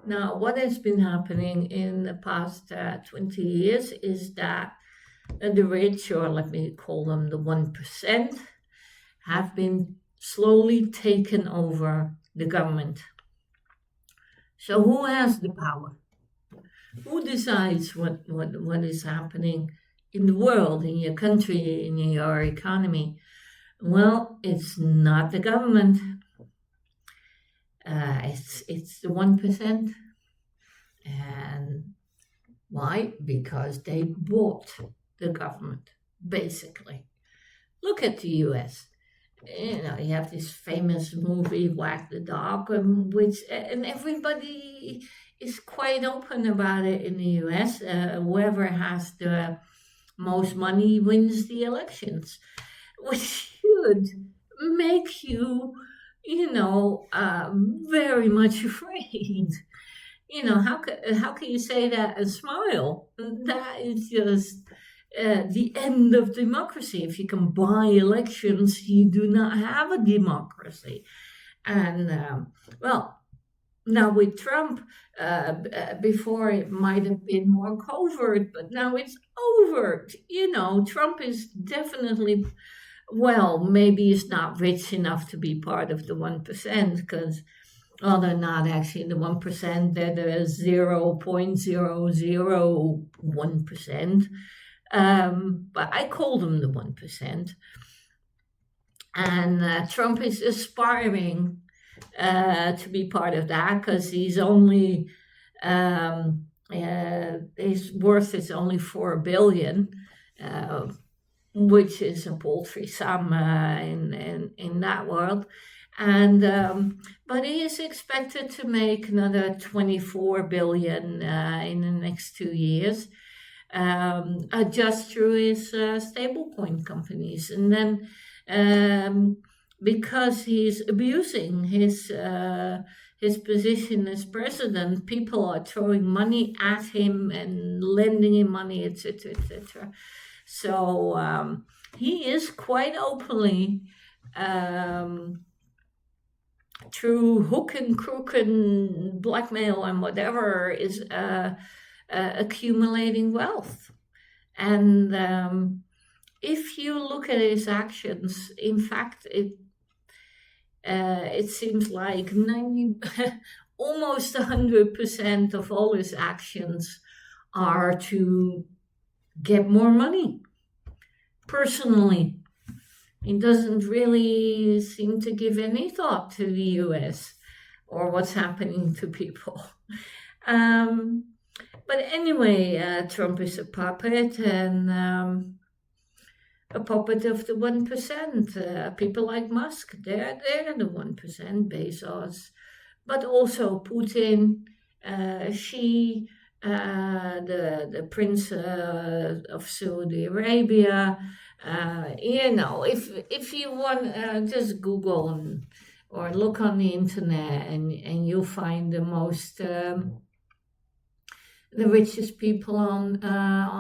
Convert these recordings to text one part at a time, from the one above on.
Now, what has been happening in the past 20 years is that the rich, or let me call them the 1%, have been slowly taken over the government. So, who has the power? Who decides what is happening in the world, in your country, in your economy? Well, it's not the government. It's the 1%. And why? Because they bought the government, basically. Look at the US. You have this famous movie, Whack the Dog, and everybody is quite open about it in the US. Whoever has the most money wins the elections, which should make you, very much afraid. How can you say that and smile? That is just the end of democracy. If you can buy elections, you do not have a democracy. And well, now with Trump, before it might have been more covert, but now it's overt. Trump is definitely, well, maybe he's not rich enough to be part of the 1% because, well, they're not actually the 1%, they're the 0.001%. But I call them the 1%. And Trump is aspiring to be part of that because he's only, his worth is only 4 billion, which is a paltry sum in that world. And but he is expected to make another 24 billion in the next 2 years, just through his stablecoin companies. And then because he's abusing his position as president, people are throwing money at him and lending him money, etc., etc. So he is quite openly, through hook and crook and blackmail and whatever, is accumulating wealth. And if you look at his actions, in fact, it seems like 90, almost 100% of all his actions are to get more money personally. He doesn't really seem to give any thought to the US or what's happening to people. But anyway, Trump is a puppet, and a puppet of the 1%. People like Musk, they're the 1%, Bezos, but also Putin, Xi, the Prince of Saudi Arabia. If you want, just Google or look on the internet, and you'll find the most. The richest people on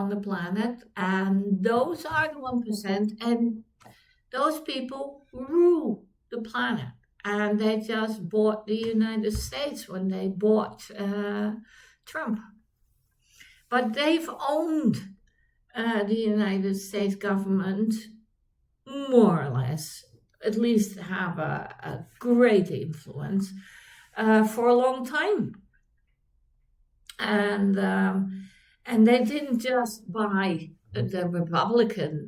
the planet, and those are the 1%, and those people rule the planet. And they just bought the United States when they bought Trump. But they've owned the United States government more or less, at least have a great influence for a long time. And they didn't just buy the Republican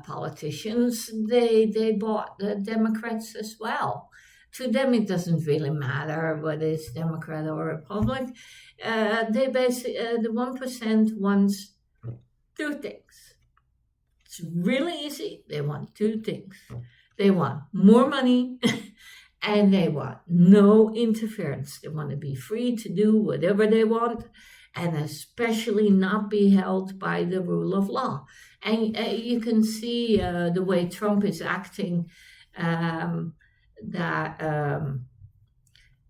politicians; they bought the Democrats as well. To them, it doesn't really matter whether it's Democrat or Republican. They basically, the 1% wants two things. It's really easy. They want two things. They want more money. And they want no interference. They want to be free to do whatever they want, and especially not be held by the rule of law. And you can see the way Trump is acting, that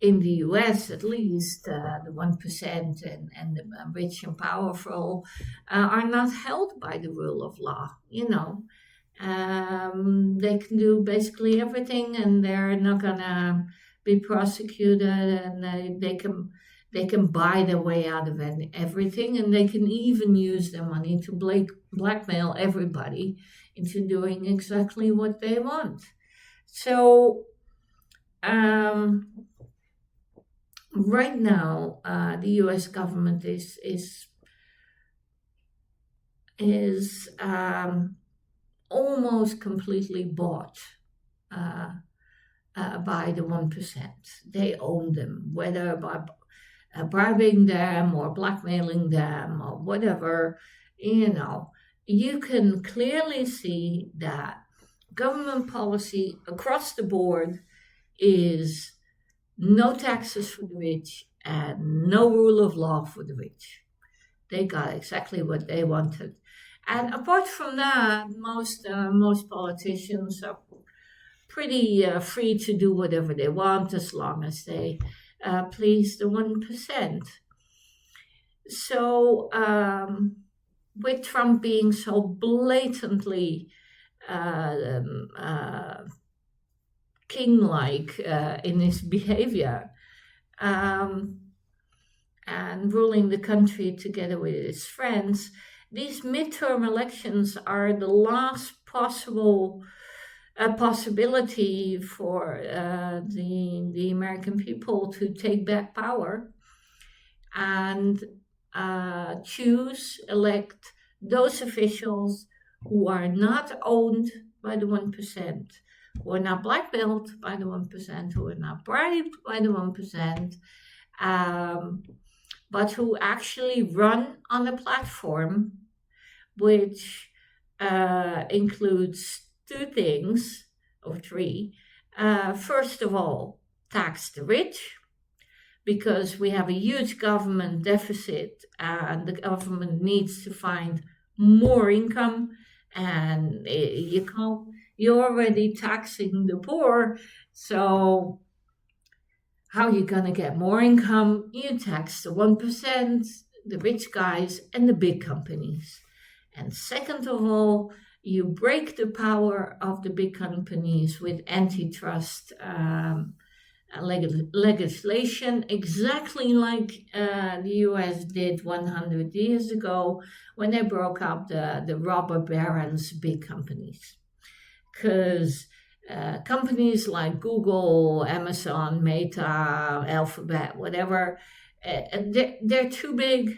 in the US at least, the 1% and the rich and powerful are not held by the rule of law, they can do basically everything, and they're not gonna be prosecuted, and they can buy their way out of everything, and they can even use their money to blackmail everybody into doing exactly what they want. So right now, the U.S. government is almost completely bought by the 1%. They own them, whether by bribing them or blackmailing them or whatever. You can clearly see that government policy across the board is no taxes for the rich and no rule of law for the rich. They got exactly what they wanted. And apart from that, most politicians are pretty free to do whatever they want as long as they please the 1%. So with Trump being so blatantly king-like in his behavior, and ruling the country together with his friends, these midterm elections are the last possible possibility for the American people to take back power and elect those officials who are not owned by the 1%, who are not blackmailed by the 1%, who are not bribed by the 1%, but who actually run on a platform which includes two things, or three. First of all, tax the rich, because we have a huge government deficit and the government needs to find more income, and you're already taxing the poor, so how are you going to get more income? You tax the 1%, the rich guys, and the big companies. And second of all, you break the power of the big companies with antitrust legislation, exactly like the US did 100 years ago when they broke up the robber barons' big companies. Because companies like Google, Amazon, Meta, Alphabet, whatever, they're too big